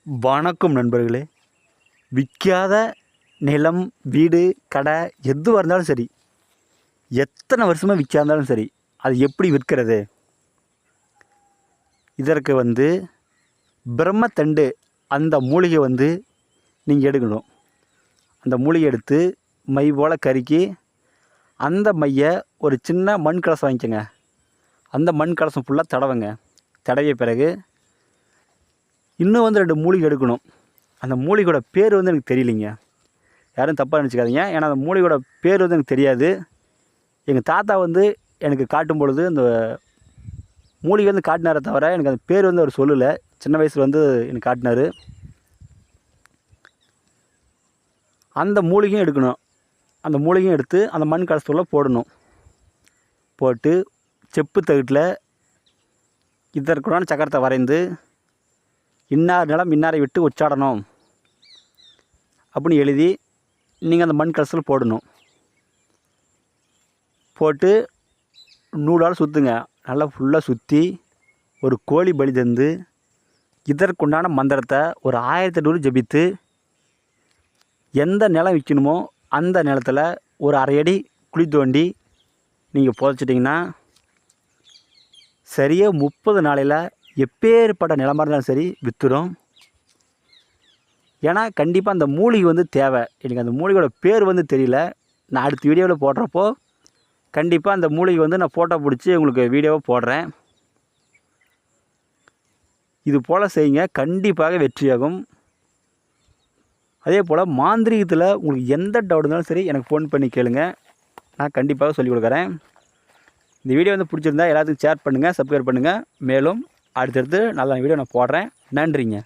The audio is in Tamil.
வணக்கம் நண்பர்களே. விற்காத நிலம், வீடு, கடை எதுவாக இருந்தாலும் சரி, எத்தனை வருஷமாக விற்காத இருந்தாலும் சரி, அது எப்படி விற்கிறது? இதற்கு பிரம்மத்தண்டு அந்த மூலிகை நீங்கள் எடுக்கணும். அந்த மூலிகை எடுத்து மை போல் கருக்கி, அந்த மையை ஒரு சின்ன மண் கலசம் வாங்கிக்கோங்க. அந்த மண் கலசம் ஃபுல்லாக தடவுங்க. தடவிய பிறகு இன்னும் 2 மூலிகை எடுக்கணும். அந்த மூலிகையோட பேர் எனக்கு தெரியலைங்க. யாரும் தப்பாக நினச்சிக்காதீங்க. ஏன்னா அந்த மூலிகையோட பேர் எனக்கு தெரியாது. எங்கள் தாத்தா எனக்கு காட்டும் பொழுது அந்த மூலிகை காட்டினாரே தவிர எனக்கு அந்த பேர் அவர் சொல்லலை. சின்ன வயசில் எனக்கு காட்டினார். அந்த மூலிகையும் எடுக்கணும். அந்த மூலிகையும் எடுத்து அந்த மண் கலசத்துள்ள போடணும். போட்டு செப்பு தகட்டில் இதற்குடான சக்கரத்தை வரைந்து, இன்னார் நிலம் இன்னாரை விட்டு உச்சாடணும் அப்படின்னு எழுதி நீங்கள் அந்த மண் கலசத்தில் போடணும். போட்டு நூலால் சுற்றுங்க. நல்லா ஃபுல்லாக சுற்றி ஒரு கோழி பலி தந்து இதற்குண்டான மந்திரத்தை ஒரு 1800 ஜபித்து, எந்த நிலம் விற்கணுமோ அந்த நிலத்தில் ஒரு 1/2 அடி குழி தோண்டி நீங்கள் புதைச்சிட்டிங்கன்னா சரியாக 30 நாளையில் எப்பேற்பட்ட நிலமாக இருந்தாலும் சரி விற்றுடும். ஏன்னா கண்டிப்பாக அந்த மூலிகை தேவை. எனக்கு அந்த மூலிகையோட பேர் தெரியல. நான் அடுத்த வீடியோவில் போடுறப்போ கண்டிப்பாக அந்த மூலிகை நான் ஃபோட்டோ பிடிச்சி உங்களுக்கு வீடியோவை போடுறேன். இது போல் செய்யுங்க, கண்டிப்பாக வெற்றியாகும். அதே போல் மாந்திரீகத்தில் உங்களுக்கு எந்த டவுட் இருந்தாலும் சரி எனக்கு ஃபோன் பண்ணி கேளுங்க. நான் கண்டிப்பாக சொல்லிக் கொடுக்குறேன். இந்த வீடியோ பிடிச்சிருந்தா எல்லாத்துக்கும் ஷேர் பண்ணுங்கள், சப்ஸ்கிரைப் பண்ணுங்கள். மேலும் அடுத்தடுத்து நல்ல வீடியோ நான் போடுறேன். நன்றிங்க.